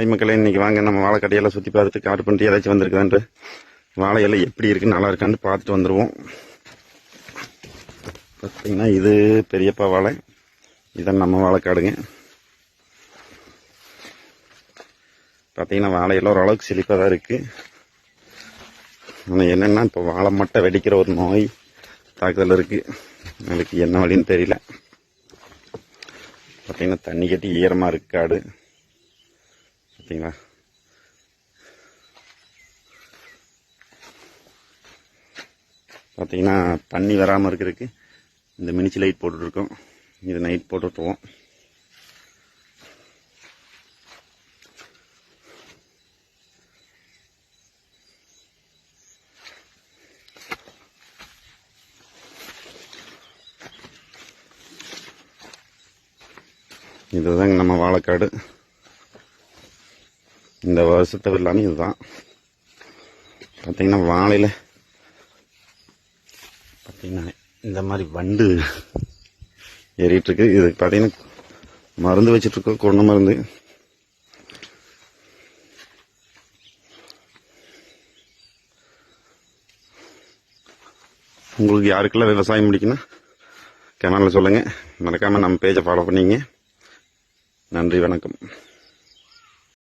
மக்களே, இன்னைக்கு வாங்க நம்ம வாழைக்கடையெல்லாம் சுற்றி பார்த்துட்டு காடு பண்ணிட்டு ஏதாச்சும் வந்திருக்குதான்ட்டு வாழையெல்லாம் எப்படி இருக்குன்னு நல்லா இருக்கான்னு பார்த்துட்டு வந்துடுவோம். பார்த்தீங்கன்னா இது பெரியப்பா வாழை, இதான் நம்ம வாழைக்காடுங்க. பார்த்தீங்கன்னா வாழையெல்லாம் ஓரளவுக்கு செழிப்பாக தான் இருக்குது. ஆனால் என்னென்னா இப்போ வாழை மட்டை வெடிக்கிற ஒரு நோய் தாக்குதல் இருக்குது. அதுக்கு என்ன வழின்னு தெரியல. பார்த்தீங்கன்னா தண்ணி கட்டி ஈரமாக இருக்கு காடு. பார்த்தீங்களா, பார்த்தீங்கன்னா தண்ணி வராமல் இருக்கிறதுக்கு இந்த மினிச்சு லைட் போட்டுட்ருக்கோம். இது நைட் போட்டுருவோம். இதுதாங்க நம்ம வாழைக்காடு. இந்த வருஷத்தை எல்லாமே இதுதான். பார்த்தீங்கன்னா வாழையில் பார்த்தீங்கன்னா இந்த மாதிரி வண்டு ஏறிட்டுருக்கு. இது பார்த்தீங்கன்னா மருந்து வச்சிட்ருக்கோம், கொண்டு மருந்து. உங்களுக்கு யாருக்கெல்லாம் விவசாயம் முடிக்கணும் கமெண்டில் சொல்லுங்கள். மறக்காமல் நம்ம பேஜை ஃபாலோ பண்ணிங்க. நன்றி, வணக்கம்.